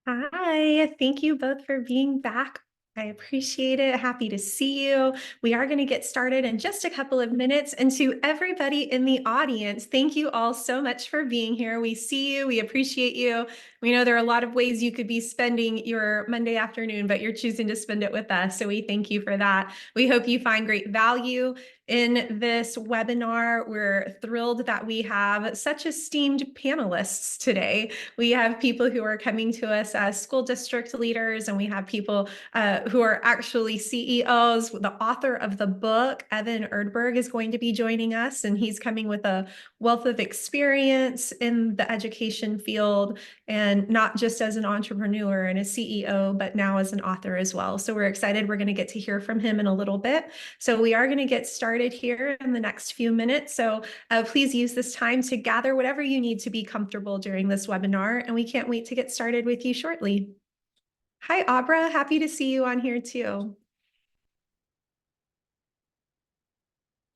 Hi, thank you both for being back. I appreciate it. Happy to see you. We are going to get started in just a couple of minutes. And to everybody in the audience, thank you all so much for being here. We see you, we appreciate you. We know there are a lot of ways you could be spending your Monday afternoon, but you're choosing to spend it with us. So we thank you for that. We hope you find great value in this webinar. We're thrilled that we have such esteemed panelists today. We have people who are coming to us as school district leaders, and we have people who are actually CEOs. The author of the book, Evan Erdberg, is going to be joining us, and he's coming with a wealth of experience in the education field, and not just as an entrepreneur and a CEO, but now as an author as well. So we're excited. We're going to get to hear from him in a little bit. So we are going to get started here in the next few minutes. So please use this time to gather whatever you need to be comfortable during this webinar, and we can't wait to get started with you shortly. Hi, Abra. Happy to see you on here too.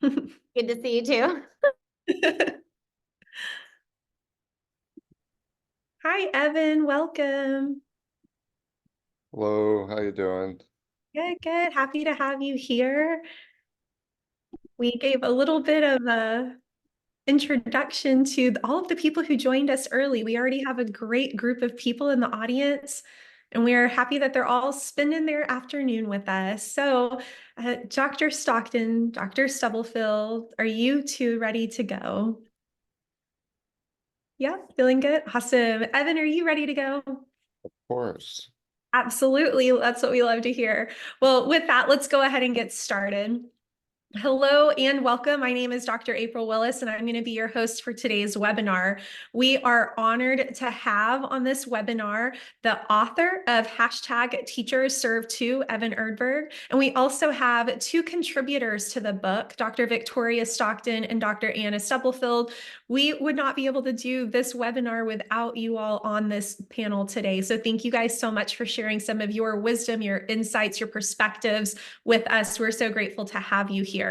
Good to see you too. Hi, Evan. Welcome. Hello, how you doing? Good, good. Happy to have you here. We gave a little bit of a introduction to all of the people who joined us early. We already have a great group of people in the audience, and we are happy that they're all spending their afternoon with us. So, Dr. Stockton, Dr. Stubblefield, are you two ready to go? Yeah, feeling good? Awesome. Evan, are you ready to go? Of course. Absolutely. That's what we love to hear. Well, with that, let's go ahead and get started. Hello and welcome. My name is Dr. April Willis, and I'm going to be your host for today's webinar. We are honored to have on this webinar the author of #TeachersServe2, Evan Erdberg, and we also have two contributors to the book, Dr. Victoria Stockton and Dr. Anna Stubblefield. We would not be able to do this webinar without you all on this panel today. So thank you guys so much for sharing some of your wisdom, your insights, your perspectives with us. We're so grateful to have you here.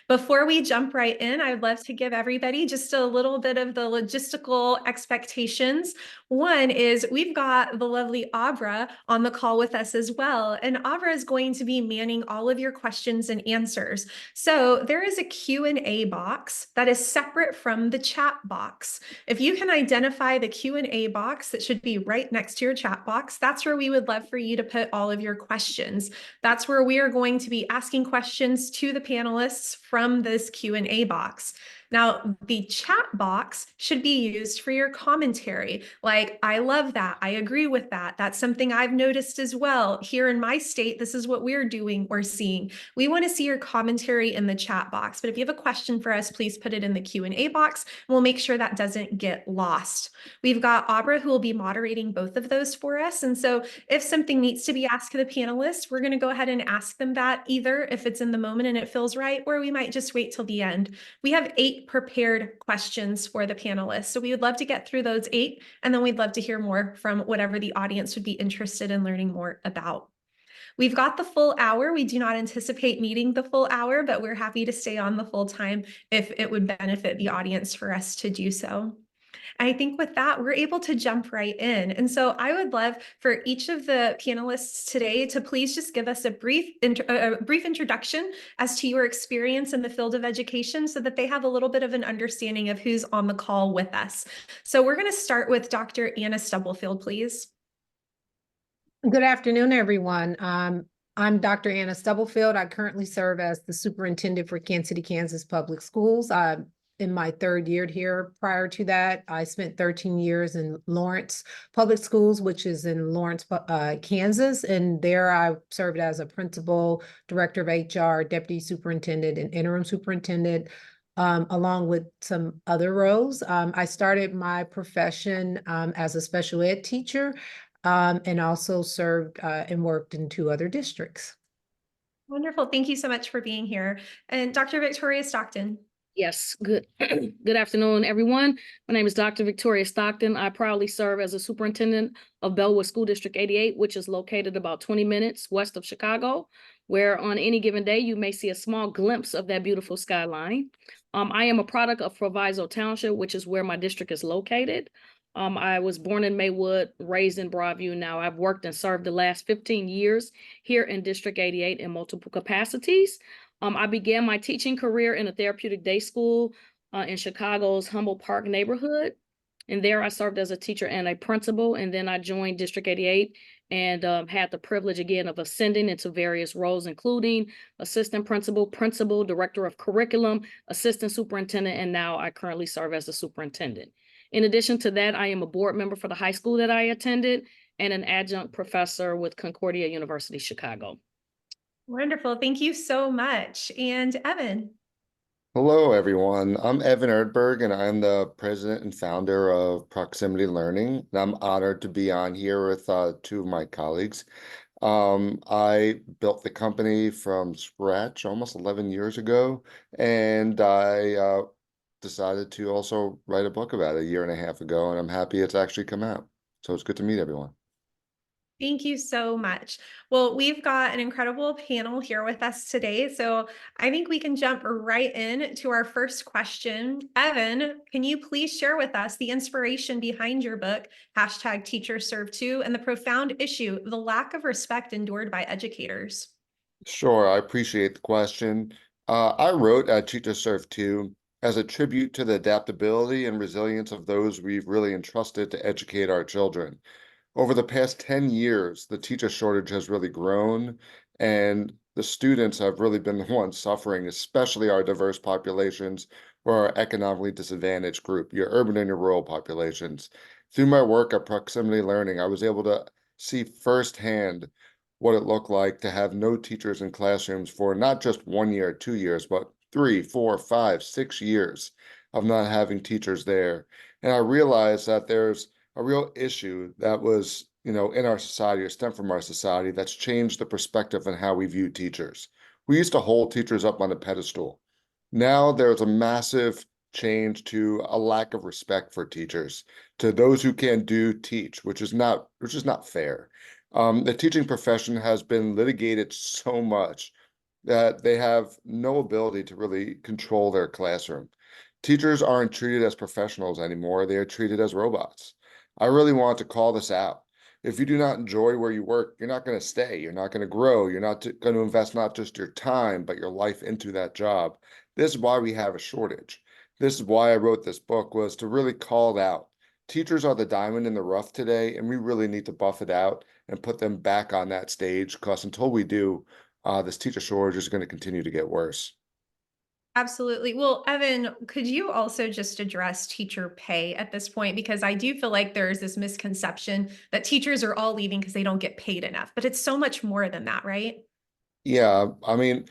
Before we jump right in, I'd love to give everybody just a little bit of the logistical expectations. One is we've got the lovely Abra on the call with us as well. And Abra is going to be manning all of your questions and answers. So there is a Q&A box that is separate from the chat box. If you can identify the Q&A box that should be right next to your chat box, that's where we would love for you to put all of your questions. That's where we are going to be asking questions to the panelists from this Q&A box. Now, the chat box should be used for your commentary. Like, I love that. I agree with that. That's something I've noticed as well. Here in my state, this is what we're doing or seeing. We want to see your commentary in the chat box. But if you have a question for us, please put it in the Q&A box. And we'll make sure that doesn't get lost. We've got Abra who will be moderating both of those for us. And so if something needs to be asked of the panelists, we're going to go ahead and ask them that either if it's in the moment and it feels right, or we might just wait till the end. We have 8 prepared questions for the panelists. So we would love to get through those 8, and then we'd love to hear more from whatever the audience would be interested in learning more about. We've got the full hour. We do not anticipate needing the full hour, but we're happy to stay on the full time if it would benefit the audience for us to do so. I think with that, we're able to jump right in. And so I would love for each of the panelists today to please just give us a brief introduction as to your experience in the field of education so that they have a little bit of an understanding of who's on the call with us. So we're going to start with Dr. Anna Stubblefield, please. Good afternoon, everyone. I'm Dr. Anna Stubblefield. I currently serve as the superintendent for Kansas City, Kansas Public Schools. I'm in my 3rd year here. Prior to that, I spent 13 years in Lawrence Public Schools, which is in Lawrence, Kansas. And there I served as a principal, director of HR, deputy superintendent, and interim superintendent, along with some other roles. I started my profession as a special ed teacher, and also served and worked in 2 other districts. Wonderful. Thank you so much for being here. And Dr. Victoria Stockton. Yes, good good afternoon, everyone. My name is Dr. Victoria Stockton. I proudly serve as a superintendent of Bellwood School District 88, which is located about 20 minutes west of Chicago, where on any given day you may see a small glimpse of that beautiful skyline. I am a product of Proviso Township, which is where my district is located. I was born in Maywood, raised in Broadview. Now I've worked and served the last 15 years here in District 88 in multiple capacities. I began my teaching career in a therapeutic day school in Chicago's Humboldt Park neighborhood. And there I served as a teacher and a principal. And then I joined District 88 and had the privilege again of ascending into various roles, including assistant principal, principal, director of curriculum, assistant superintendent, and now I currently serve as the superintendent. In addition to that, I am a board member for the high school that I attended and an adjunct professor with Concordia University, Chicago. Wonderful. Thank you so much. And Evan. Hello, everyone. I'm Evan Erdberg, and I'm the president and founder of Proximity Learning. And I'm honored to be on here with two of my colleagues. I built the company from scratch almost 11 years ago, and I decided to also write a book about it a year and a half ago, and I'm happy it's actually come out. So it's good to meet everyone. Thank you so much. Well, we've got an incredible panel here with us today. So I think we can jump right in to our first question. Evan, can you please share with us the inspiration behind your book, #TeacherServe2, and the profound issue, the lack of respect endured by educators? Sure, I appreciate the question. I wrote TeacherServe2 as a tribute to the adaptability and resilience of those we've really entrusted to educate our children. Over the past 10 years, the teacher shortage has really grown, and the students have really been the ones suffering, especially our diverse populations or our economically disadvantaged group, your urban and your rural populations. Through my work at Proximity Learning, I was able to see firsthand what it looked like to have no teachers in classrooms for not just 1 year, 2 years, but 3, 4, 5, 6 years of not having teachers there. And I realized that there's a real issue that was, in our society or stemmed from our society that's changed the perspective on how we view teachers. We used to hold teachers up on a pedestal. Now there's a massive change to a lack of respect for teachers, to those who can do teach, which is not fair. The teaching profession has been litigated so much that they have no ability to really control their classroom. Teachers aren't treated as professionals anymore. They are treated as robots. I really want to call this out. If you do not enjoy where you work, you're not going to stay. You're not going to grow. You're not going to invest not just your time, but your life into that job. This is why we have a shortage. This is why I wrote this book, was to really call it out. Teachers are the diamond in the rough today, and we really need to buff it out and put them back on that stage, because until we do, this teacher shortage is going to continue to get worse. Absolutely. Well, Evan, could you also just address teacher pay at this point? Because I do feel like there's this misconception that teachers are all leaving because they don't get paid enough, but it's so much more than that, right? Yeah, I mean,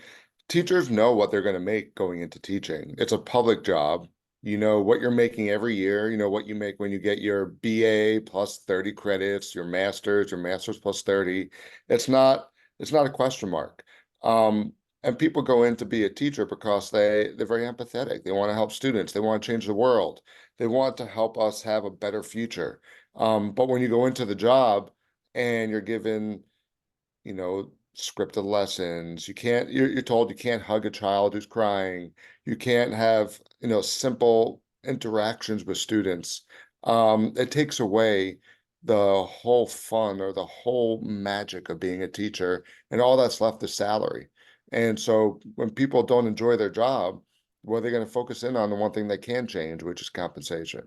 teachers know what they're going to make going into teaching. It's a public job. You know what you're making every year. You know what you make when you get your BA plus 30 credits, your master's plus 30. It's not a question mark. And people go in to be a teacher because they're very empathetic. They want to help students. They want to change the world. They want to help us have a better future. But when you go into the job and you're given, scripted lessons, you're told you can't hug a child who's crying. You can't have, simple interactions with students. It takes away the whole fun or the whole magic of being a teacher, and all that's left is salary. And so when people don't enjoy their job, well, they're going to focus in on the one thing they can change, which is compensation.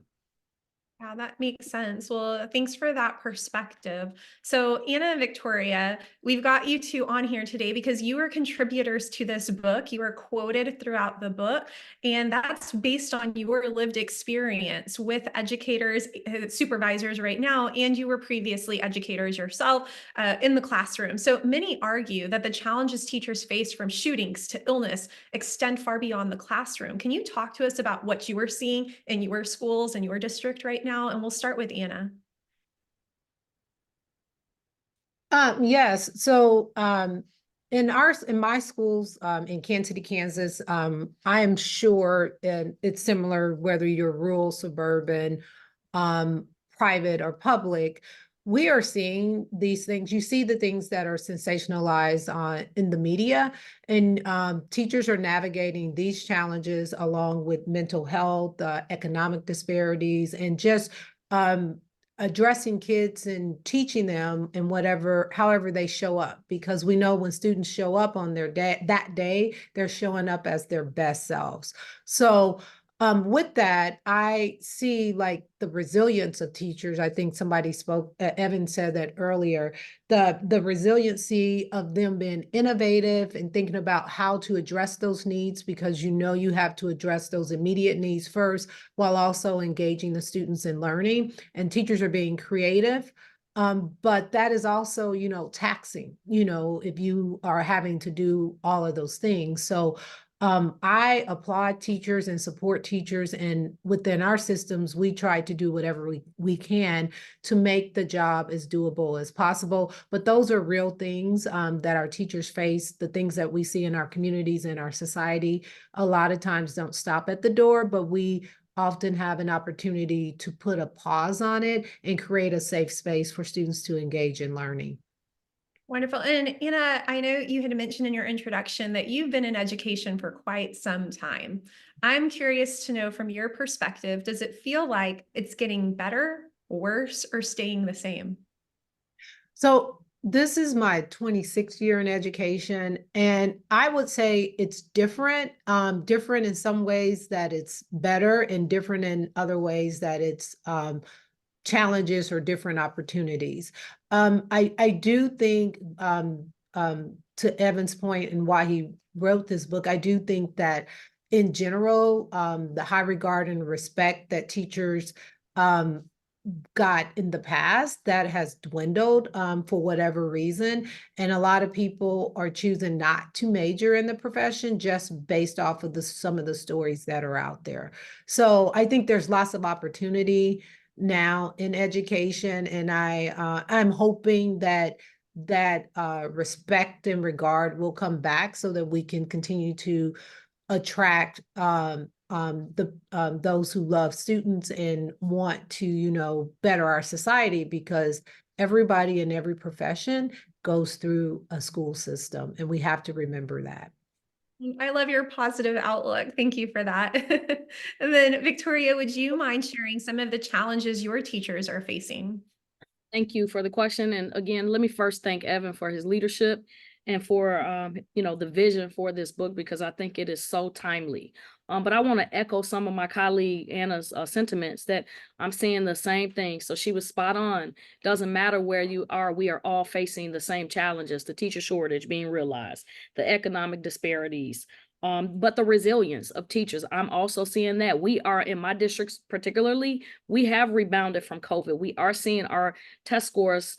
Yeah, that makes sense. Well, thanks for that perspective. So, Anna and Victoria, we've got you two on here today because you are contributors to this book. You are quoted throughout the book, and that's based on your lived experience with educators, supervisors right now, and you were previously educators yourself in the classroom. So, many argue that the challenges teachers face, from shootings to illness, extend far beyond the classroom. Can you talk to us about what you were seeing in your schools and your district right now? And we'll start with Anna. Yes. So in my schools in Kansas City, Kansas, I am sure it's similar whether you're rural, suburban, private, or public. We are seeing these things. You see the things that are sensationalized in the media, and teachers are navigating these challenges along with mental health, economic disparities, and just addressing kids and teaching them in however they show up, because we know when students show up on their day, that day, they're showing up as their best selves. So with that, I see like the resilience of teachers. I think somebody spoke, Evan said that earlier, the resiliency of them being innovative and thinking about how to address those needs, because you have to address those immediate needs first, while also engaging the students in learning. And teachers are being creative. But that is also, taxing, if you are having to do all of those things. So I applaud teachers and support teachers, and within our systems, we try to do whatever we can to make the job as doable as possible. But those are real things that our teachers face. The things that we see in our communities and our society a lot of times don't stop at the door, but we often have an opportunity to put a pause on it and create a safe space for students to engage in learning. Wonderful. And Anna, I know you had mentioned in your introduction that you've been in education for quite some time. I'm curious to know from your perspective, does it feel like it's getting better, worse, or staying the same? So this is my 26th year in education, and I would say it's different, different in some ways that it's better, and different in other ways that it's challenges or different opportunities. I do think, to Evan's point and why he wrote this book, I do think that in general, the high regard and respect that teachers got in the past, that has dwindled for whatever reason. And a lot of people are choosing not to major in the profession just based off of some of the stories that are out there. So I think there's lots of opportunity now in education, and I'm hoping that respect and regard will come back so that we can continue to attract those who love students and want to better our society, because everybody in every profession goes through a school system, and we have to remember that. I love your positive outlook. Thank you for that. And then Victoria, would you mind sharing some of the challenges your teachers are facing? Thank you for the question. And again, let me first thank Evan for his leadership and for, the vision for this book, because I think it is so timely. But I want to echo some of my colleague Anna's sentiments that I'm seeing the same thing. So she was spot on. Doesn't matter where you are, we are all facing the same challenges: the teacher shortage being realized, the economic disparities, but the resilience of teachers. I'm also seeing that we are, in my districts particularly, we have rebounded from COVID. We are seeing our test scores,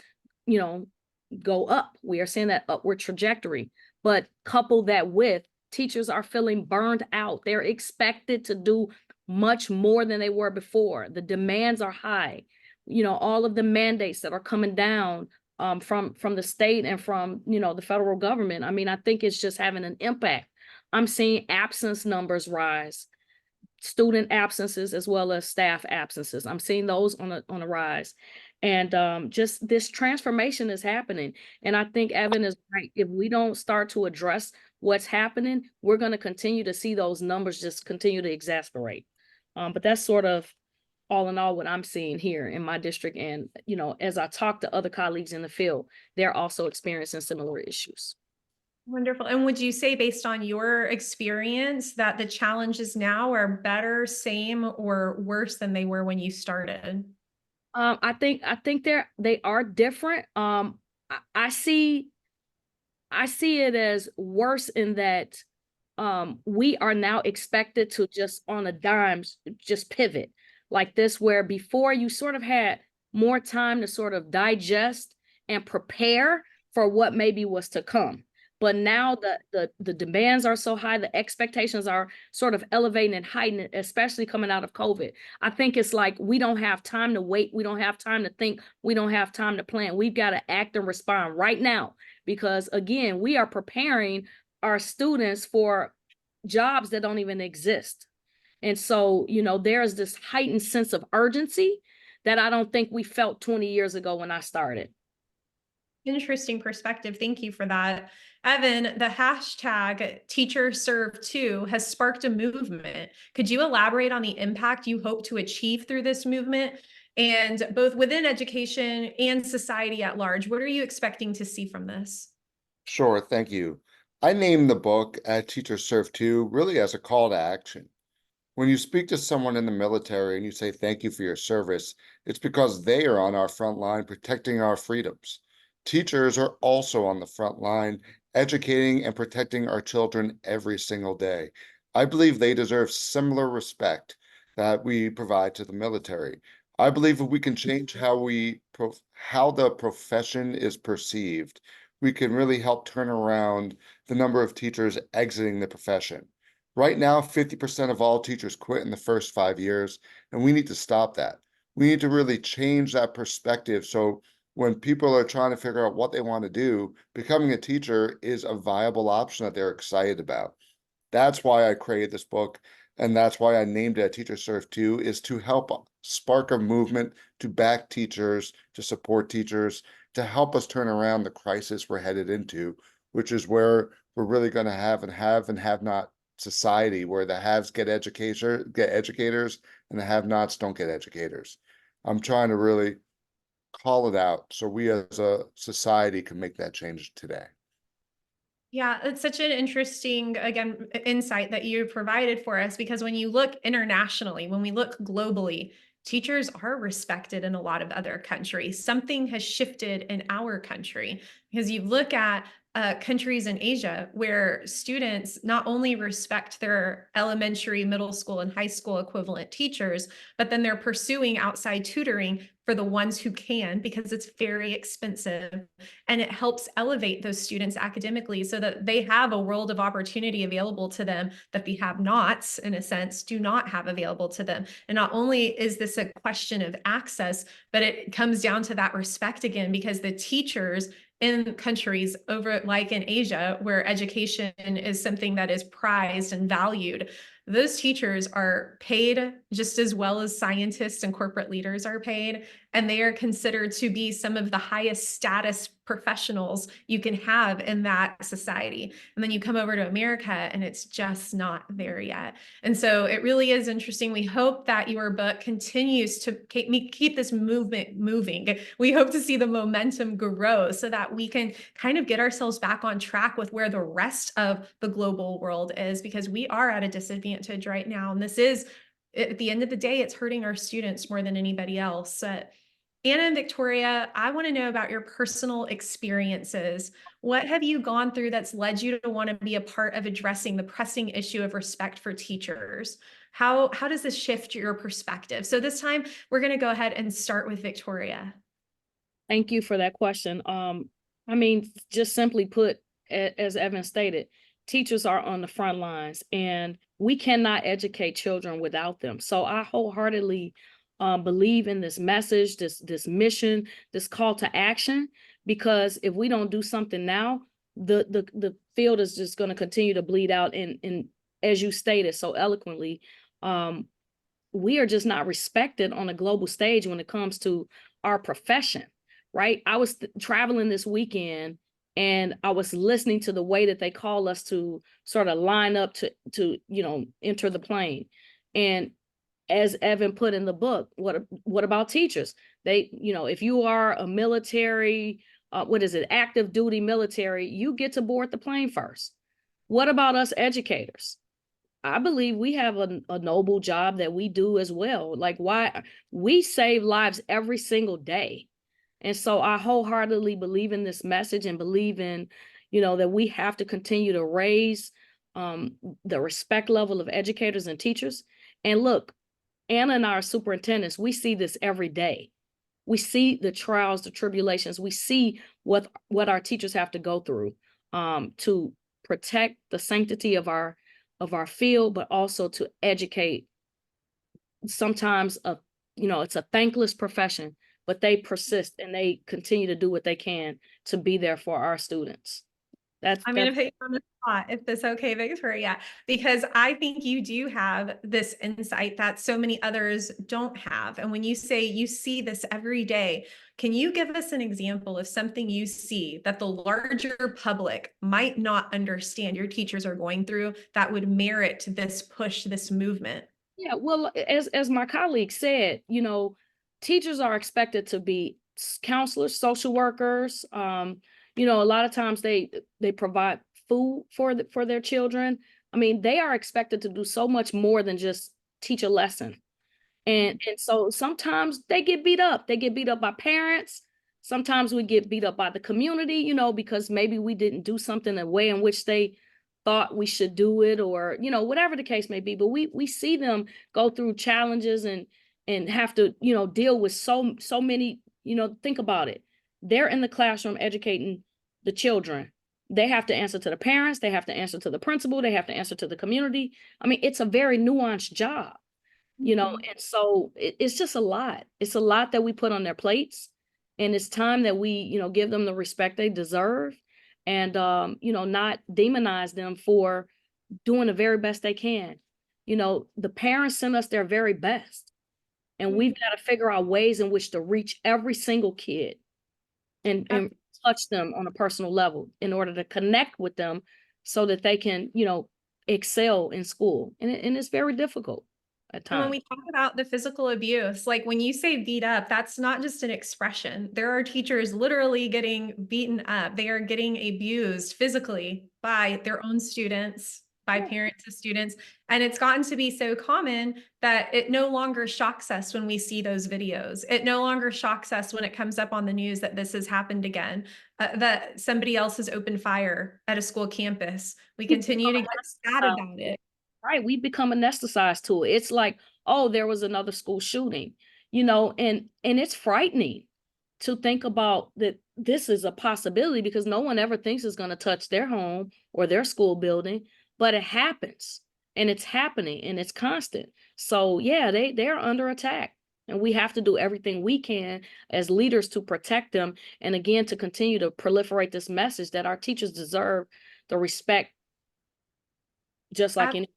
go up. We are seeing that upward trajectory. But couple that with teachers are feeling burned out. They're expected to do much more than they were before. The demands are high. All of the mandates that are coming down from the state and from, the federal government. I mean, I think it's just having an impact. I'm seeing absence numbers rise, student absences as well as staff absences. I'm seeing those on a rise. And just this transformation is happening. And I think Evan is right. If we don't start to address what's happening, we're going to continue to see those numbers just continue to exasperate. But that's sort of all in all what I'm seeing here in my district. And, as I talk to other colleagues in the field, they're also experiencing similar issues. Wonderful. And would you say, based on your experience, that the challenges now are better, same, or worse than they were when you started? I think they are different. I see it as worse in that we are now expected to just on a dime just pivot like this, where before you sort of had more time to sort of digest and prepare for what maybe was to come. But now the demands are so high, the expectations are sort of elevating and heightening, especially coming out of COVID. I think it's like we don't have time to wait. We don't have time to think. We don't have time to plan. We've got to act and respond right now, because again, we are preparing our students for jobs that don't even exist. And so, there's this heightened sense of urgency that I don't think we felt 20 years ago when I started. Interesting perspective. Thank you for that. Evan, the hashtag #TeacherServe2 has sparked a movement. Could you elaborate on the impact you hope to achieve through this movement? and both within education and society at large. What are you expecting to see from this? Sure, thank you. I named the book At Teachers Serve Too really as a call to action. When you speak to someone in the military and you say thank you for your service, it's because they are on our front line protecting our freedoms. Teachers are also on the front line educating and protecting our children every single day. I believe they deserve similar respect that we provide to the military. I believe if we can change how the profession is perceived, we can really help turn around the number of teachers exiting the profession. Right now, 50% of all teachers quit in the first 5 years, and we need to stop that. We need to really change that perspective so when people are trying to figure out what they want to do, becoming a teacher is a viable option that they're excited about. That's why I created this book, and that's why I named it Teachers Serve Too, is to help spark a movement to back teachers, to support teachers, to help us turn around the crisis we're headed into, which is where we're really going to have and have not society, where the haves get educators and the have-nots don't get educators. I'm trying to really call it out so we as a society can make that change today. Yeah, it's such an interesting, again, insight that you provided for us, because when you look internationally, when we look globally, teachers are respected in a lot of other countries. Something has shifted in our country, because you look at countries in Asia where students not only respect their elementary, middle school, and high school equivalent teachers, but then they're pursuing outside tutoring for the ones who can, because it's very expensive, and it helps elevate those students academically so that they have a world of opportunity available to them that the have-nots, in a sense, do not have available to them. And not only is this a question of access, but it comes down to that respect again, because the teachers in countries over like in Asia, where education is something that is prized and valued, those teachers are paid just as well as scientists and corporate leaders are paid. And they are considered to be some of the highest status professionals you can have in that society. And then you come over to America and it's just not there yet. And so it really is interesting. We hope that your book continues to keep this movement moving. We hope to see the momentum grow so that we can kind of get ourselves back on track with where the rest of the global world is, because we are at a disadvantage right now. And this is, at the end of the day, it's hurting our students more than anybody else. Anna and Victoria, I want to know about your personal experiences. What have you gone through that's led you to want to be a part of addressing the pressing issue of respect for teachers? How does this shift your perspective? So this time we're going to go ahead and start with Victoria. Thank you for that question. I mean, just simply put, as Evan stated, teachers are on the front lines and we cannot educate children without them. So I wholeheartedly believe in this message, this mission, this call to action, because if we don't do something now, the field is just going to continue to bleed out. And as you stated so eloquently, we are just not respected on a global stage when it comes to our profession, right? I was traveling this weekend and I was listening to the way that they call us to sort of line up to enter the plane. And as Evan put in the book, what about teachers? They, if you are a military, active duty military, you get to board the plane first. What about us educators? I believe we have a noble job that we do as well. Like, why we save lives every single day. And so I wholeheartedly believe in this message and believe in, that we have to continue to raise the respect level of educators and teachers. And look, Anna and our superintendents, we see this every day. We see the trials, the tribulations. We see what our teachers have to go through to protect the sanctity of our field, but also to educate. Sometimes it's a thankless profession, but they persist and they continue to do what they can to be there for our students. I'm going to put you on the spot, if that's okay, Victoria, because I think you do have this insight that so many others don't have. And when you say you see this every day, can you give us an example of something you see that the larger public might not understand your teachers are going through that would merit this push, this movement? Yeah, well, as my colleague said, teachers are expected to be counselors, social workers. You know, a lot of times they provide food for their children. I mean, they are expected to do so much more than just teach a lesson. And so sometimes they get beat up. They get beat up by parents. Sometimes we get beat up by the community, you know, because maybe we didn't do something the way in which they thought we should do it, or, you know, whatever the case may be. But we see them go through challenges and have to, you know, deal with so many, you know, think about it. They're in the classroom educating the children. They have to answer to the parents. They have to answer to the principal. They have to answer to the community. I mean, it's a very nuanced job, you know, and so it's just a lot. It's a lot that we put on their plates, and it's time that we, you know, give them the respect they deserve, and, you know, not demonize them for doing the very best they can. You know, the parents send us their very best, and we've got to figure out ways in which to reach every single kid and touch them on a personal level in order to connect with them so that they can, you know, excel in school. And it's very difficult at And when times. we talk about the physical abuse, like when you say beat up, that's not just an expression. There are teachers literally getting beaten up. They are getting abused physically by their own students, by Yeah. parents of students. And it's gotten to be so common that it no longer shocks us when we see those videos. It no longer shocks us when it comes up on the news that this has happened again, that somebody else has opened fire at a school campus. We continue to get sad about it. Right, we become anesthetized to it. It's like, oh, there was another school shooting, you know, and it's frightening to think about that this is a possibility, because no one ever thinks it's going to touch their home or their school building, but it happens, and it's happening, and it's constant. So yeah, they're under attack, and we have to do everything we can as leaders to protect them, and again to continue to proliferate this message that our teachers deserve the respect just like any.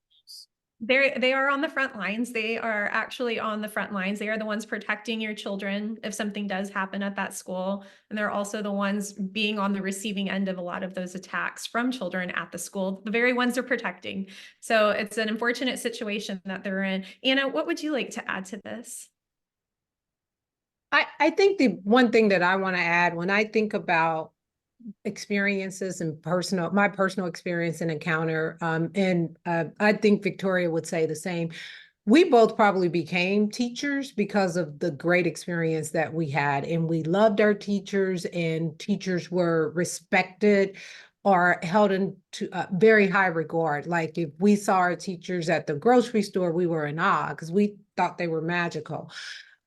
They are on the front lines. They are actually on the front lines. They are the ones protecting your children if something does happen at that school. And they're also the ones being on the receiving end of a lot of those attacks from children at the school, the very ones they're protecting. So it's an unfortunate situation that they're in. Anna, what would you like to add to this? I think the one thing that I want to add when I think about experiences and my personal experience and encounter, and I think Victoria would say the same. We both probably became teachers because of the great experience that we had, and we loved our teachers, and teachers were respected or held into very high regard. Like if we saw our teachers at the grocery store, we were in awe because we thought they were magical.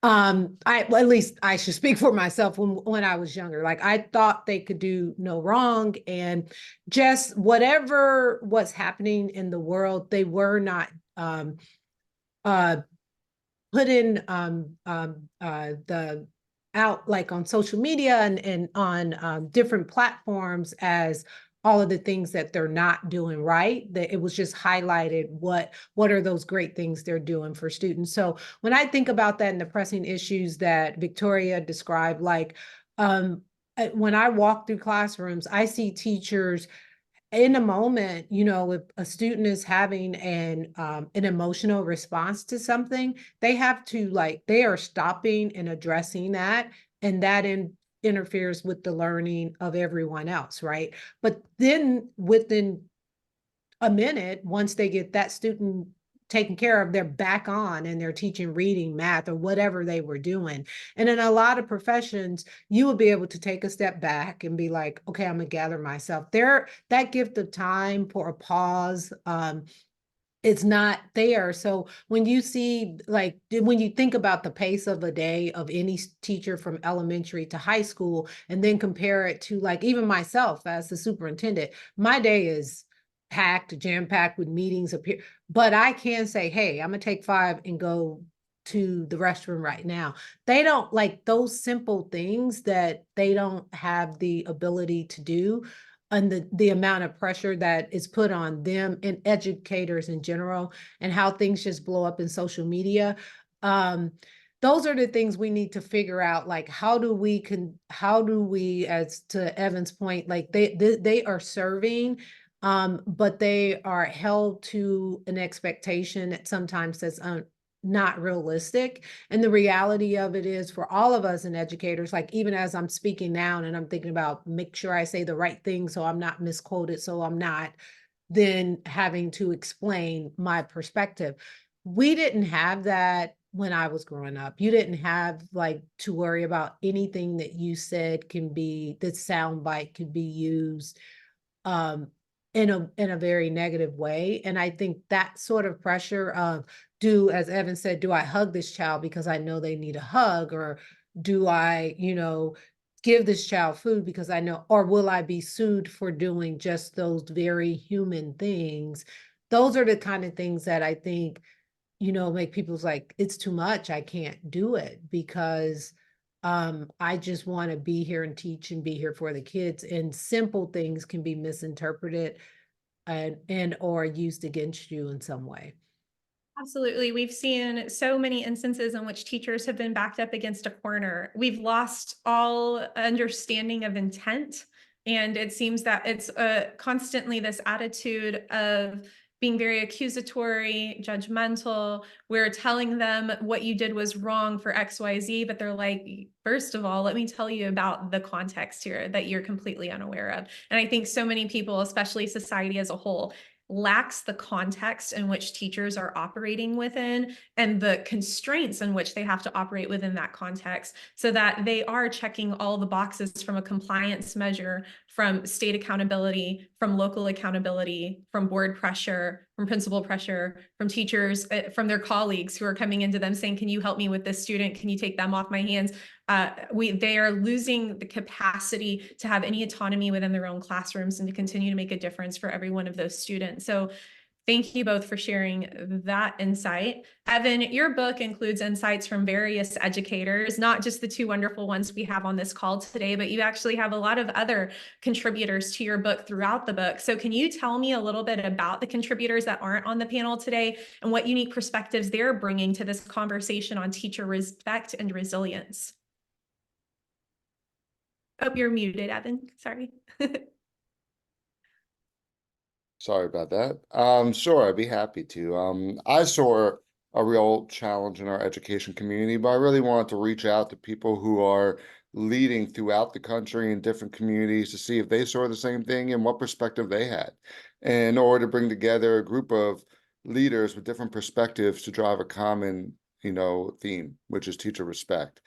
Well, at least I should speak for myself. When I was younger, like I thought they could do no wrong, and just whatever was happening in the world, they were not put in the out like on social media and on different platforms as all of the things that they're not doing right. That it was just highlighted what are those great things they're doing for students. So when I think about that and the pressing issues that Victoria described, like when I walk through classrooms, I see teachers in a moment, you know, if a student is having an emotional response to something, they have to they are stopping and addressing that, and that interferes with the learning of everyone else, right? But then within a minute, once they get that student taken care of, they're back on and they're teaching reading, math, or whatever they were doing. And in a lot of professions, you will be able to take a step back and be like, okay, I'm gonna gather myself. That gift of time for a pause, it's not there. So when you see, when you think about the pace of a day of any teacher from elementary to high school, and then compare it to even myself as the superintendent, my day is packed, jam-packed with meetings appear, but I can say, hey, I'm gonna take 5 and go to the restroom right now. They don't like those simple things that they don't have the ability to do, and the amount of pressure that is put on them and educators in general, and how things just blow up in social media. Those are the things we need to figure out, like how do we, as to Evan's point, like they are serving, but they are held to an expectation that sometimes that's not realistic. And the reality of it is for all of us and educators, like even as I'm speaking now and I'm thinking about make sure I say the right thing so I'm not misquoted, so I'm not then having to explain my perspective. We didn't have that when I was growing up. You didn't have like to worry about anything that you said can be, that soundbite could be used um in a very negative way. And I think that sort of pressure of as Evan said, do I hug this child because I know they need a hug, or do I, give this child food because I know, or will I be sued for doing just those very human things? Those are the kind of things that I think, make people's like, it's too much. I can't do it because I just want to be here and teach and be here for the kids. And simple things can be misinterpreted and or used against you in some way. Absolutely. We've seen so many instances in which teachers have been backed up against a corner. We've lost all understanding of intent. And it seems that it's constantly this attitude of being very accusatory, judgmental. We're telling them what you did was wrong for XYZ, but they're like, first of all, let me tell you about the context here that you're completely unaware of. And I think so many people, especially society as a whole, lacks the context in which teachers are operating within and the constraints in which they have to operate within that context so that they are checking all the boxes from a compliance measure, from state accountability, from local accountability, from board pressure, from principal pressure, from teachers, from their colleagues who are coming into them saying, can you help me with this student? Can you take them off my hands? They are losing the capacity to have any autonomy within their own classrooms and to continue to make a difference for every one of those students. So thank you both for sharing that insight. Evan, your book includes insights from various educators, not just the two wonderful ones we have on this call today, but you actually have a lot of other contributors to your book throughout the book. So can you tell me a little bit about the contributors that aren't on the panel today and what unique perspectives they're bringing to this conversation on teacher respect and resilience? Oh, you're muted, Evan. Sorry. Sorry about that. Sure, I'd be happy to. I saw a real challenge in our education community, but I really wanted to reach out to people who are leading throughout the country in different communities to see if they saw the same thing and what perspective they had, and in order to bring together a group of leaders with different perspectives to drive a common, theme, which is teacher respect.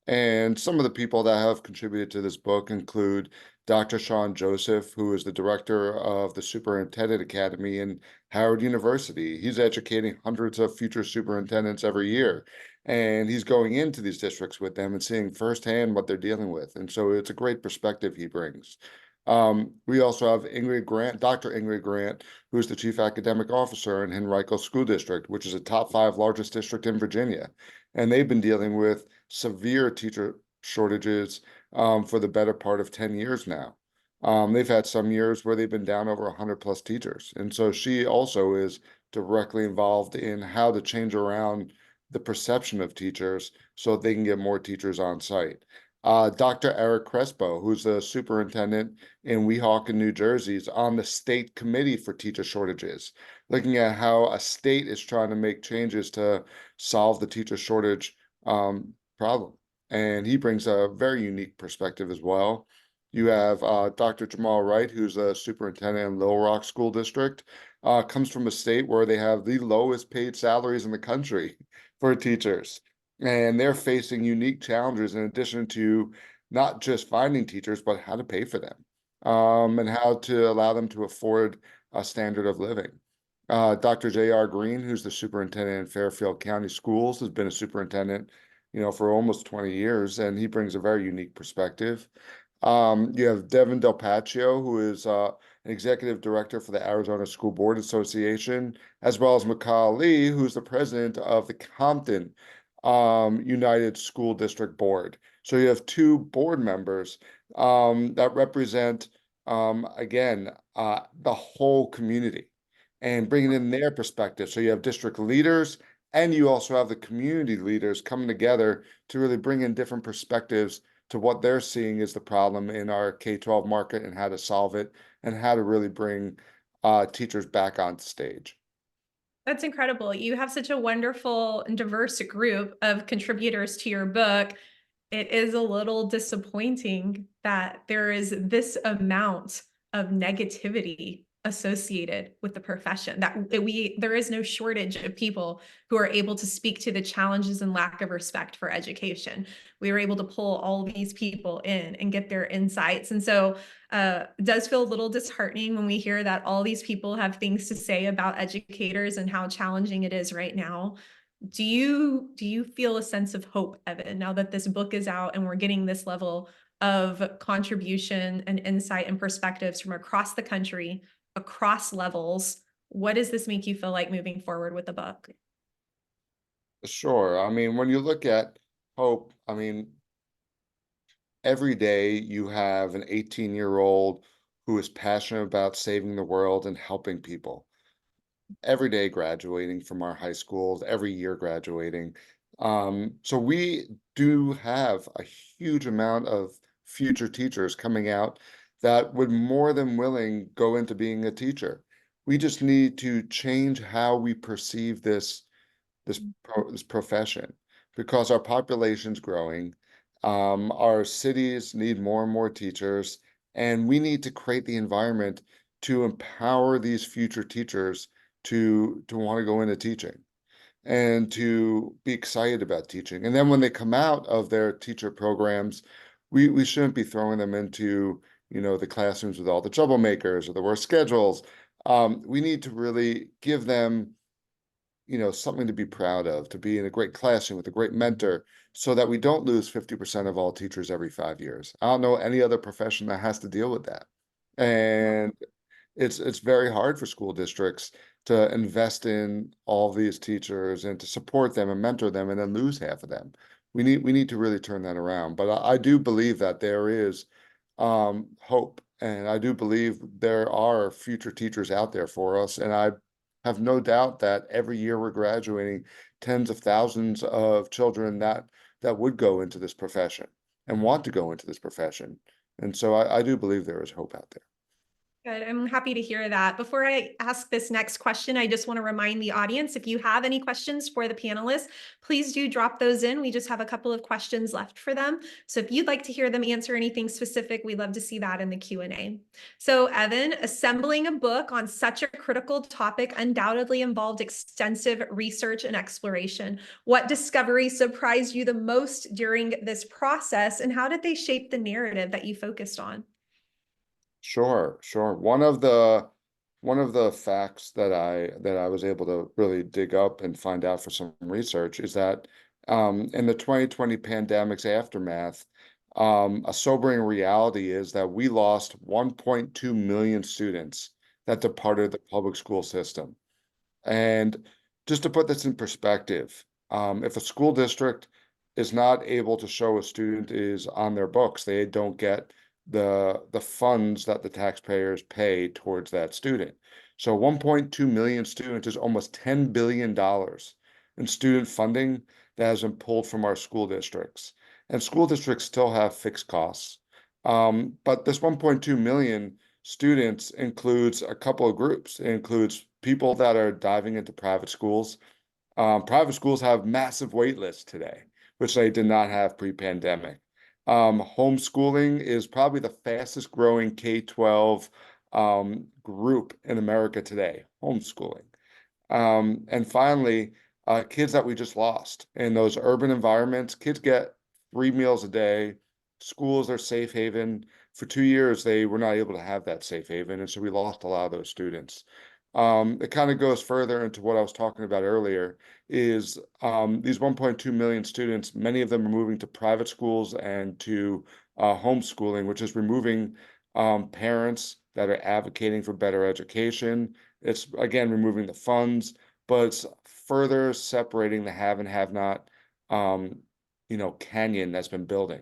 And some of the people that have contributed to this book include Dr. Sean Joseph, who is the director of the Superintendent Academy in Howard University. He's educating hundreds of future superintendents every year, and he's going into these districts with them and seeing firsthand what they're dealing with. And so it's a great perspective he brings. We also have Ingrid Grant, Dr. Ingrid Grant, who is the Chief Academic Officer in Henrico School District, which is a top 5 largest district in Virginia. And they've been dealing with severe teacher shortages for the better part of 10 years now. They've had some years where they've been down over 100+ teachers. And so she also is directly involved in how to change around the perception of teachers so they can get more teachers on site. Dr. Eric Crespo, who's the superintendent in Weehawken, New Jersey, is on the state committee for teacher shortages, looking at how a state is trying to make changes to solve the teacher shortage problem. And he brings a very unique perspective as well. You have Dr. Jamal Wright, who's a superintendent in Little Rock School District, comes from a state where they have the lowest paid salaries in the country for teachers. And they're facing unique challenges in addition to not just finding teachers, but how to pay for them and how to allow them to afford a standard of living. Dr. J.R. Green, who's the superintendent in Fairfield County Schools, has been a superintendent, for almost 20 years, and he brings a very unique perspective. You have Devin Del Paccio, who is an executive director for the Arizona School Board Association, as well as Mikal Lee, who's the president of the Compton United School District Board. So you have 2 board members that represent, again, the whole community and bringing in their perspective. So you have district leaders, and you also have the community leaders coming together to really bring in different perspectives to what they're seeing is the problem in our K-12 market and how to solve it and how to really bring teachers back on stage. That's incredible. You have such a wonderful and diverse group of contributors to your book. It is a little disappointing that there is this amount of negativity associated with the profession, that there is no shortage of people who are able to speak to the challenges and lack of respect for education. We were able to pull all these people in and get their insights. And so it does feel a little disheartening when we hear that all these people have things to say about educators and how challenging it is right now. Do you feel a sense of hope, Evan, now that this book is out and we're getting this level of contribution and insight and perspectives from across the country, across levels? What does this make you feel like moving forward with the book? Sure. I mean, when you look at hope, I mean, every day you have an 18-year-old who is passionate about saving the world and helping people. Every day graduating from our high schools, every year graduating. So we do have a huge amount of future teachers coming out that would more than willing go into being a teacher. We just need to change how we perceive this profession, because our population's growing. Our cities need more and more teachers, and we need to create the environment to empower these future teachers to want to go into teaching and to be excited about teaching. And then when they come out of their teacher programs, we shouldn't be throwing them into, the classrooms with all the troublemakers or the worst schedules. We need to really give them, something to be proud of, to be in a great classroom with a great mentor, so that we don't lose 50% of all teachers every 5 years. I don't know any other profession that has to deal with that. And it's very hard for school districts to invest in all these teachers and to support them and mentor them and then lose half of them. We need to really turn that around. But I do believe that there is hope, and I do believe there are future teachers out there for us. And I have no doubt that every year we're graduating tens of thousands of children that would go into this profession and want to go into this profession. And so I do believe there is hope out there. Good. I'm happy to hear that. Before I ask this next question, I just want to remind the audience, if you have any questions for the panelists, please do drop those in. We just have a couple of questions left for them. So if you'd like to hear them answer anything specific, we'd love to see that in the Q&A. So Evan, assembling a book on such a critical topic undoubtedly involved extensive research and exploration. What discovery surprised you the most during this process, and how did they shape the narrative that you focused on? Sure, sure. One of the facts that I was able to really dig up and find out for some research is that in the 2020 pandemic's aftermath, a sobering reality is that we lost 1.2 million students that departed the public school system. And just to put this in perspective, if a school district is not able to show a student is on their books, they don't get the funds that the taxpayers pay towards that student. So 1.2 million students is almost $10 billion in student funding that has been pulled from our school districts. And school districts still have fixed costs. But this 1.2 million students includes a couple of groups. It includes people that are diving into private schools. Private schools have massive wait lists today, which they did not have pre-pandemic. Homeschooling is probably the fastest growing K-12 group in America today, homeschooling. And finally, kids that we just lost in those urban environments. Kids get 3 meals a day. Schools are safe haven. For 2 years, they were not able to have that safe haven, and so we lost a lot of those students. It kind of goes further into what I was talking about earlier, is these 1.2 million students, many of them are moving to private schools and to homeschooling, which is removing parents that are advocating for better education. It's, again, removing the funds, but it's further separating the have and have not, canyon that's been building.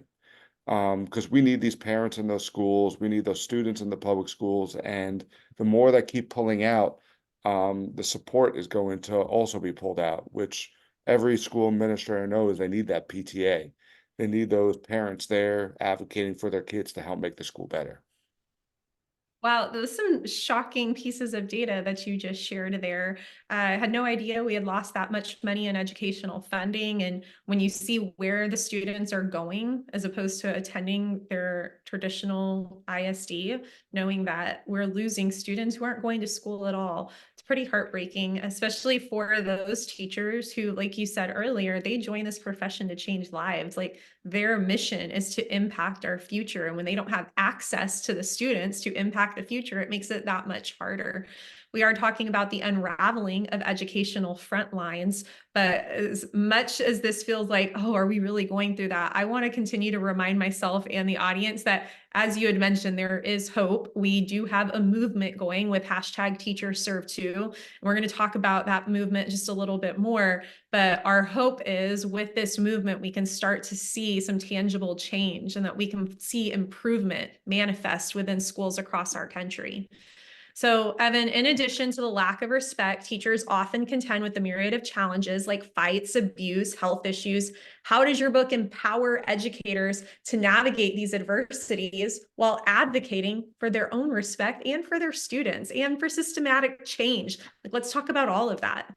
Because we need these parents in those schools, we need those students in the public schools, and the more that keep pulling out, the support is going to also be pulled out, which every school administrator knows they need that PTA. They need those parents there advocating for their kids to help make the school better. Wow, those some shocking pieces of data that you just shared there. I had no idea we had lost that much money in educational funding. And when you see where the students are going as opposed to attending their traditional ISD, knowing that we're losing students who aren't going to school at all, it's pretty heartbreaking, especially for those teachers who, like you said earlier, they join this profession to change lives. Like their mission is to impact our future. And when they don't have access to the students to impact the future, it makes it that much harder. We are talking about the unraveling of educational front lines, but as much as this feels like, oh, are we really going through that? I want to continue to remind myself and the audience that, as you had mentioned, there is hope. We do have a movement going with hashtag #TeacherServe2. We're going to talk about that movement just a little bit more. But our hope is with this movement, we can start to see some tangible change and that we can see improvement manifest within schools across our country. So, Evan, in addition to the lack of respect, teachers often contend with the myriad of challenges like fights, abuse, health issues. How does your book empower educators to navigate these adversities while advocating for their own respect and for their students and for systematic change? Like, let's talk about all of that.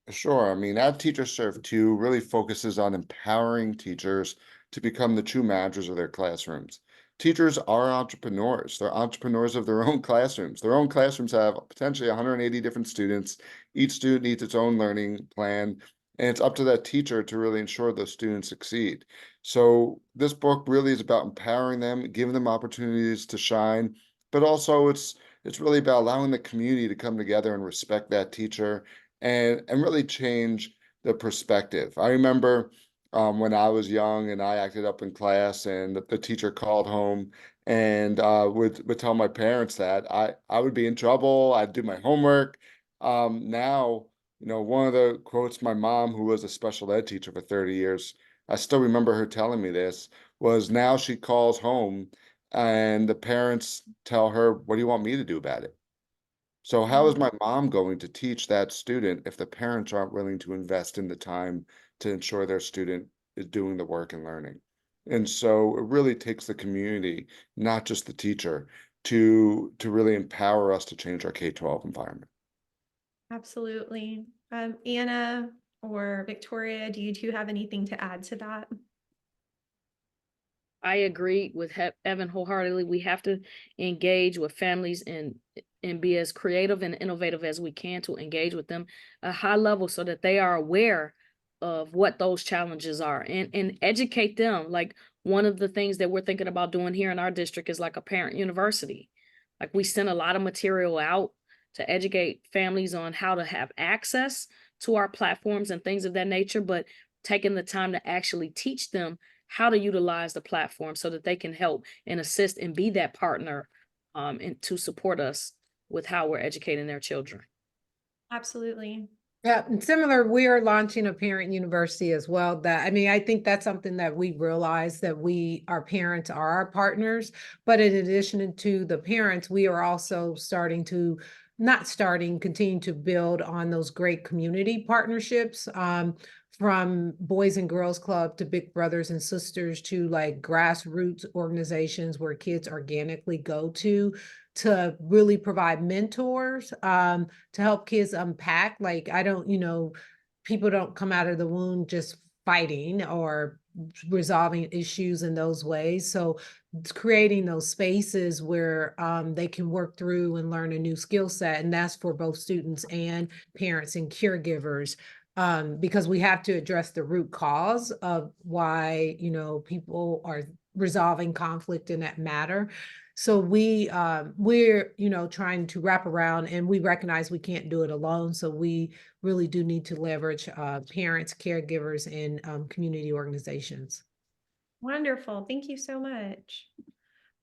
Sure. I mean, at Teacher Serve 2 really focuses on empowering teachers to become the true managers of their classrooms. Teachers are entrepreneurs. They're entrepreneurs of their own classrooms. Their own classrooms have potentially 180 different students. Each student needs its own learning plan, and it's up to that teacher to really ensure those students succeed. So this book really is about empowering them, giving them opportunities to shine, but also it's really about allowing the community to come together and respect that teacher and really change the perspective. I remember when I was young and I acted up in class, and the teacher called home and would tell my parents that I would be in trouble. I'd do my homework. Now, one of the quotes my mom, who was a special ed teacher for 30 years, I still remember her telling me this, was now she calls home and the parents tell her, "What do you want me to do about it?" So how is my mom going to teach that student if the parents aren't willing to invest in the time to ensure their student is doing the work and learning? And so it really takes the community, not just the teacher, to really empower us to change our K-12 environment. Absolutely. Anna or Victoria, do you two have anything to add to that? I agree with Evan wholeheartedly. We have to engage with families and be as creative and innovative as we can to engage with them at a high level so that they are aware of what those challenges are and educate them. Like one of the things that we're thinking about doing here in our district is like a parent university. Like we send a lot of material out to educate families on how to have access to our platforms and things of that nature, but taking the time to actually teach them how to utilize the platform so that they can help and assist and be that partner and to support us with how we're educating their children. Absolutely. Yeah, and similar, we are launching a parent university as well. I think that's something that we realize that our parents are our partners, but in addition to the parents, we are also continue to build on those great community partnerships. From Boys and Girls Club to Big Brothers and Sisters to like grassroots organizations where kids organically go to really provide mentors to help kids unpack. Like people don't come out of the womb just fighting or resolving issues in those ways. So it's creating those spaces where they can work through and learn a new skill set. And that's for both students and parents and caregivers. Because we have to address the root cause of why, people are resolving conflict in that matter. So we're, trying to wrap around, and we recognize we can't do it alone. So we really do need to leverage parents, caregivers, and community organizations. Wonderful. Thank you so much.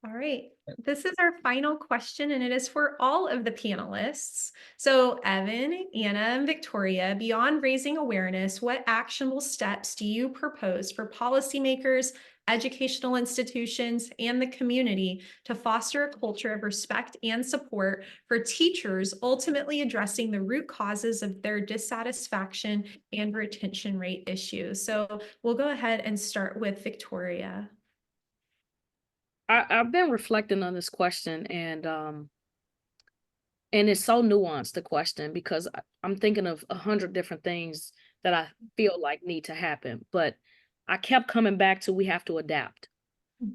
All right. This is our final question, and it is for all of the panelists. So, Evan, Anna, and Victoria, beyond raising awareness, what actionable steps do you propose for policymakers, educational institutions, and the community to foster a culture of respect and support for teachers, ultimately addressing the root causes of their dissatisfaction and retention rate issues? So, we'll go ahead and start with Victoria. I've been reflecting on this question, and it's so nuanced, the question, because I'm thinking of 100 different things that I feel like need to happen. But I kept coming back to we have to adapt.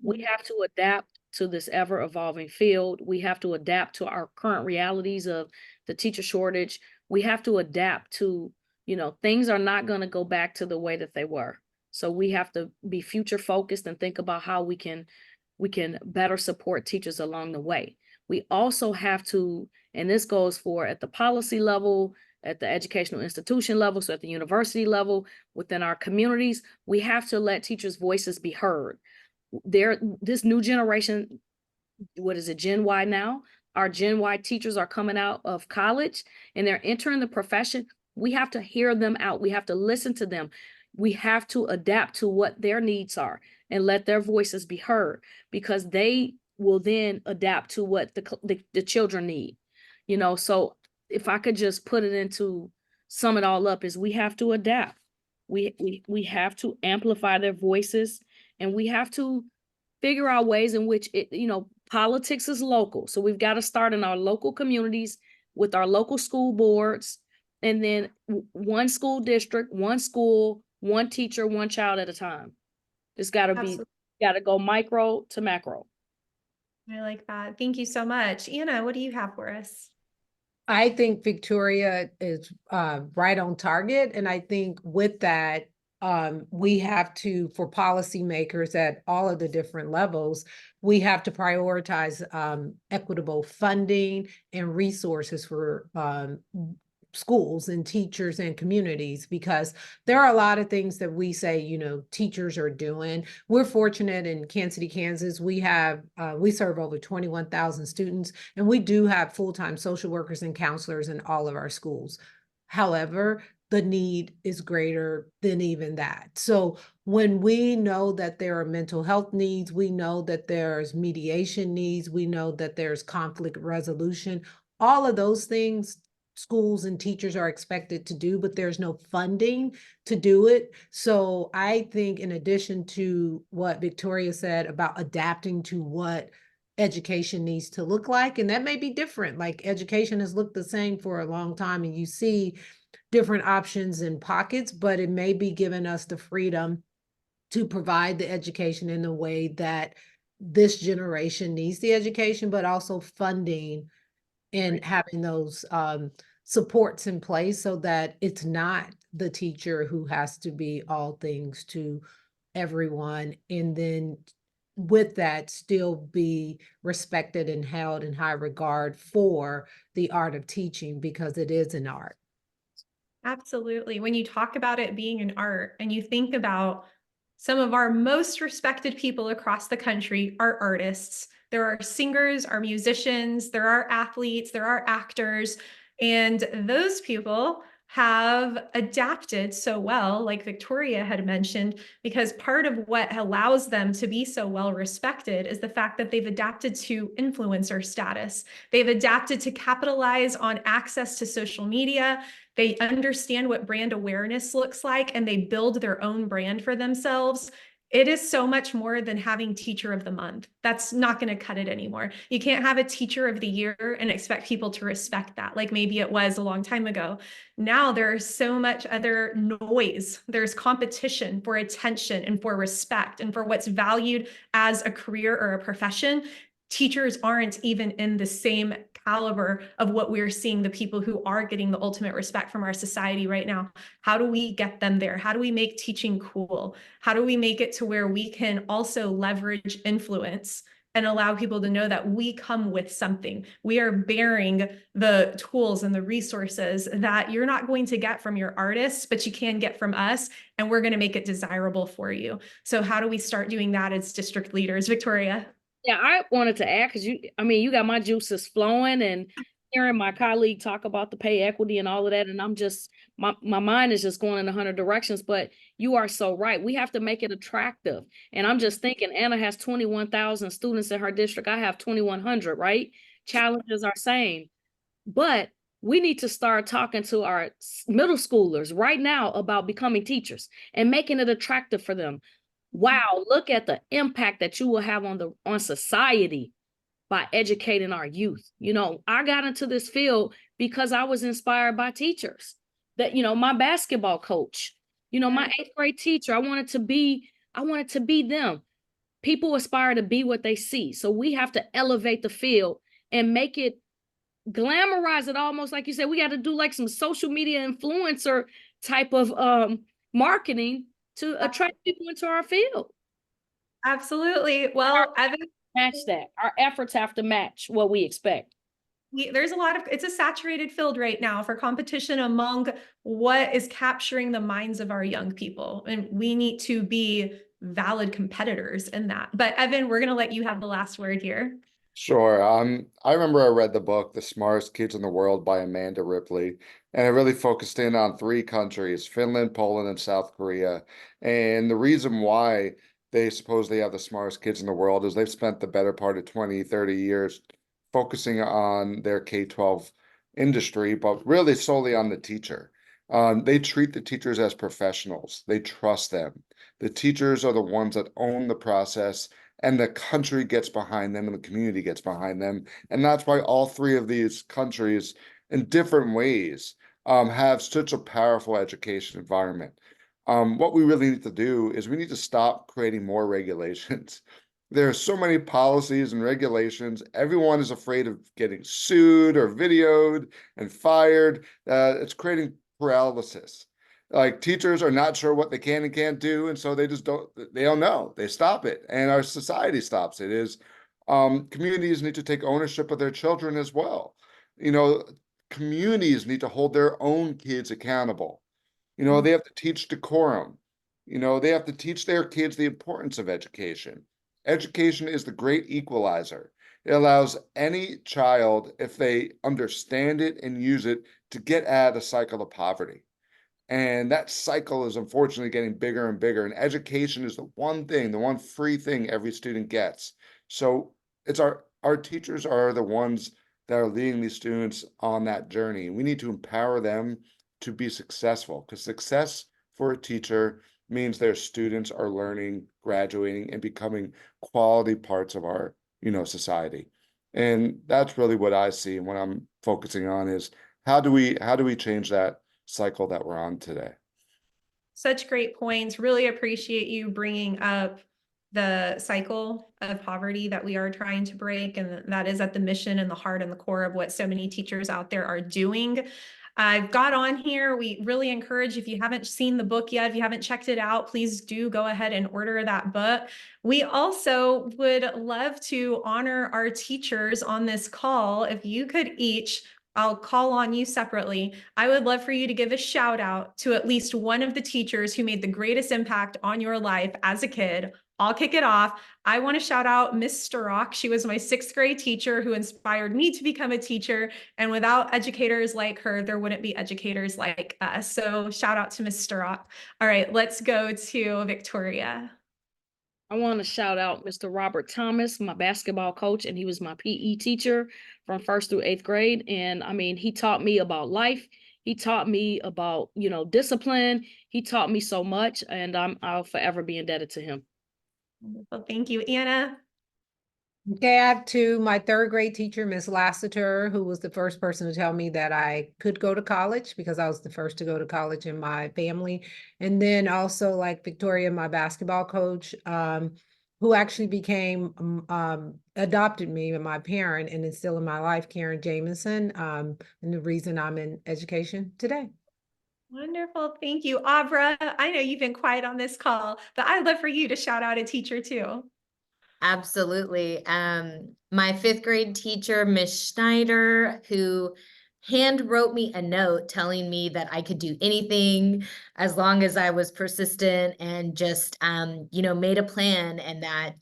We have to adapt to this ever evolving field. We have to adapt to our current realities of the teacher shortage. We have to adapt to, things are not going to go back to the way that they were. So we have to be future focused and think about how we can better support teachers along the way. We also have to, and this goes for at the policy level, at the educational institution level, so at the university level, within our communities, we have to let teachers' voices be heard. This new generation, what is it, Gen Y now? Our Gen Y teachers are coming out of college and they're entering the profession. We have to hear them out. We have to listen to them. We have to adapt to what their needs are and let their voices be heard, because they will then adapt to what the children need. So if I could just put it into, sum it all up, is we have to adapt. We have to amplify their voices, and we have to figure out ways in which politics is local. So we've got to start in our local communities with our local school boards, and then one school district, one school, one teacher, one child at a time. It's got to go micro to macro. I like that. Thank you so much. Anna, what do you have for us? I think Victoria is right on target. And I think with that, we have to, for policymakers at all of the different levels, we have to prioritize equitable funding and resources for schools and teachers and communities, because there are a lot of things that we say, teachers are doing. We're fortunate in Kansas City, Kansas. We have, we serve over 21,000 students, and we do have full-time social workers and counselors in all of our schools. However, the need is greater than even that. So when we know that there are mental health needs, we know that there's mediation needs, we know that there's conflict resolution, all of those things schools and teachers are expected to do, but there's no funding to do it. So I think, in addition to what Victoria said about adapting to what education needs to look like, and that may be different, like education has looked the same for a long time, and you see different options in pockets, but it may be giving us the freedom to provide the education in the way that this generation needs the education, but also funding and having those supports in place so that it's not the teacher who has to be all things to everyone, and then with that still be respected and held in high regard for the art of teaching, because it is an art. Absolutely. When you talk about it being an art and you think about some of our most respected people across the country are artists. There are singers, are musicians, there are athletes, there are actors, and those people have adapted so well, like Victoria had mentioned, because part of what allows them to be so well respected is the fact that they've adapted to influencer status. They've adapted to capitalize on access to social media. They understand what brand awareness looks like, and they build their own brand for themselves. It is so much more than having teacher of the month. That's not going to cut it anymore. You can't have a teacher of the year and expect people to respect that, like maybe it was a long time ago. Now there's so much other noise. There's competition for attention and for respect and for what's valued as a career or a profession. Teachers aren't even in the same caliber of what we're seeing the people who are getting the ultimate respect from our society right now. How do we get them there? How do we make teaching cool? How do we make it to where we can also leverage influence and allow people to know that we come with something? We are bearing the tools and the resources that you're not going to get from your artists, but you can get from us, and we're going to make it desirable for you. So how do we start doing that as district leaders? Victoria? Yeah, I wanted to add, because you got my juices flowing, and hearing my colleague talk about the pay equity and all of that, and I'm just, my mind is just going in 100 directions, but you are so right. We have to make it attractive. And I'm just thinking, Anna has 21,000 students in her district. I have 2,100, right? Challenges are same, but we need to start talking to our middle schoolers right now about becoming teachers and making it attractive for them. wow, look at the impact that you will have on society by educating our youth. You know, I got into this field because I was inspired by teachers. That, you know, my basketball coach, you know, my 8th grade teacher, I wanted to be them. People aspire to be what they see. So we have to elevate the field and make it, glamorize it, almost like you said. We got to do like some social media influencer type of marketing to attract people into our field. Absolutely. Well, Evan, Match that. Our efforts have to match what we expect. there's a lot of, it's a saturated field right now for competition among what is capturing the minds of our young people. And we need to be valid competitors in that. But Evan, we're going to let you have the last word here. Sure. I remember I read the book, The Smartest Kids in the World by Amanda Ripley, and it really focused in on 3 countries, Finland, Poland, and South Korea. And the reason why they supposedly have the smartest kids in the world is they've spent the better part of 20, 30 years focusing on their K-12 industry, but really solely on the teacher. They treat the teachers as professionals. They trust them. The teachers are the ones that own the process, and the country gets behind them and the community gets behind them. And that's why all 3 of these countries, in different ways, have such a powerful education environment. What we really need to do is we need to stop creating more regulations. There are so many policies and regulations. Everyone is afraid of getting sued or videoed and fired. It's creating paralysis. Like, teachers are not sure what they can and can't do, and so they don't know. They stop it, and our society stops it. Communities need to take ownership of their children as well. You know, communities need to hold their own kids accountable. You know, they have to teach decorum. You know, they have to teach their kids the importance of education. Education is the great equalizer. It allows any child, if they understand it and use it, to get out of the cycle of poverty. And that cycle is unfortunately getting bigger and bigger. And education is the one thing, the one free thing every student gets. So it's our teachers are the ones that are leading these students on that journey. We need to empower them to be successful, because success for a teacher means their students are learning, graduating, and becoming quality parts of our, society. And that's really what I see, and what I'm focusing on is how do we change that cycle that we're on today? Such great points. Really appreciate you bringing up the cycle of poverty that we are trying to break. And that is at the mission and the heart and the core of what so many teachers out there are doing. I've got on here. We really encourage, if you haven't seen the book yet, if you haven't checked it out, please do go ahead and order that book. We also would love to honor our teachers on this call. If you could each, I'll call on you separately. I would love for you to give a shout out to at least one of the teachers who made the greatest impact on your life as a kid. I'll kick it off. I want to shout out Miss Sturrock. She was my 6th grade teacher who inspired me to become a teacher. And without educators like her, there wouldn't be educators like us. So shout out to Miss Sturrock. All right, let's go to Victoria. I want to shout out Mr. Robert Thomas, my basketball coach, and he was my PE teacher from 1st through 8th grade. And I mean, he taught me about life. He taught me about, discipline. He taught me so much, and I'll forever be indebted to him. Well, thank you, Anna. Okay, I have my 3rd grade teacher, Miss Lassiter, who was the first person to tell me that I could go to college, because I was the first to go to college in my family. And then also, like Victoria, my basketball coach, who actually adopted me and my parent and is still in my life, Karen Jamison, and the reason I'm in education today. Wonderful. Thank you. Abra, I know you've been quiet on this call, but I'd love for you to shout out a teacher too. Absolutely. My 5th grade teacher, Miss Schneider, who hand wrote me a note telling me that I could do anything as long as I was persistent and just, made a plan, and that,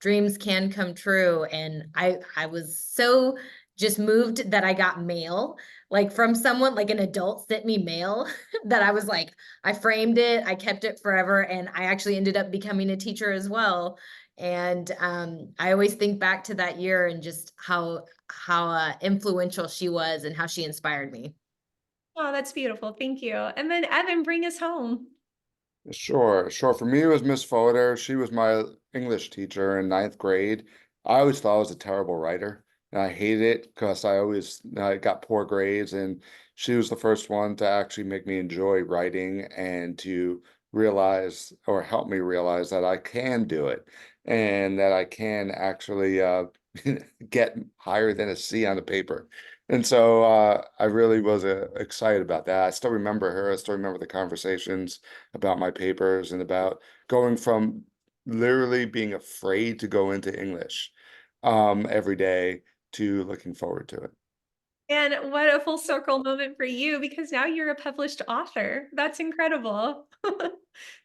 dreams can come true. And I was so just moved that I got mail, like from someone, like an adult sent me mail that I was like, I framed it, I kept it forever. And I actually ended up becoming a teacher as well. And I always think back to that year and just how influential she was and how she inspired me. Oh, that's beautiful. Thank you. And then Evan, bring us home. Sure, sure. For me, it was Miss Fodor. She was my English teacher in ninth grade. I always thought I was a terrible writer, and I hated it because I got poor grades. And she was the first one to actually make me enjoy writing and to realize or help me realize that I can do it and that I can actually get higher than a C on the paper. And so I really was excited about that. I still remember her. I still remember the conversations about my papers and about going from literally being afraid to go into English every day to looking forward to it. And what a full circle moment for you because now you're a published author. That's incredible.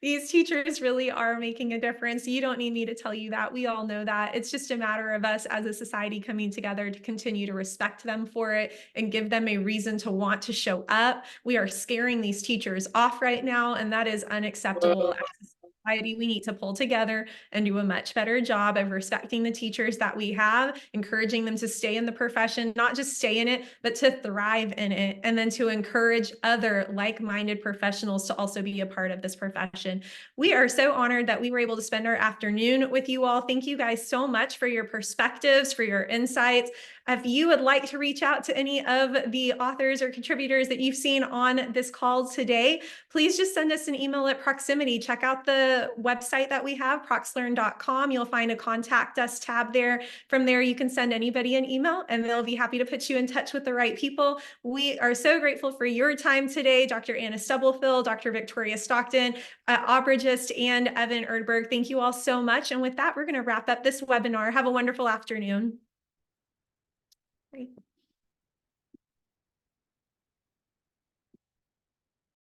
These teachers really are making a difference. You don't need me to tell you that. We all know that. It's just a matter of us as a society coming together to continue to respect them for it and give them a reason to want to show up. We are scaring these teachers off right now, and that is unacceptable. As a society, we need to pull together and do a much better job of respecting the teachers that we have, encouraging them to stay in the profession, not just stay in it, but to thrive in it, and then to encourage other like-minded professionals to also be a part of this profession. We are so honored that we were able to spend our afternoon with you all. Thank you guys so much for your perspectives, for your insights. If you would like to reach out to any of the authors or contributors that you've seen on this call today, please just send us an email at Proximity. Check out the website that we have, proxlearn.com. You'll find a contact us tab there. From there, you can send anybody an email and they'll be happy to put you in touch with the right people. We are so grateful for your time today, Dr. Anna Stubblefield, Dr. Victoria Stockton, Aubrigist, and Evan Erdberg. Thank you all so much. And with that, we're going to wrap up this webinar. Have a wonderful afternoon. Great.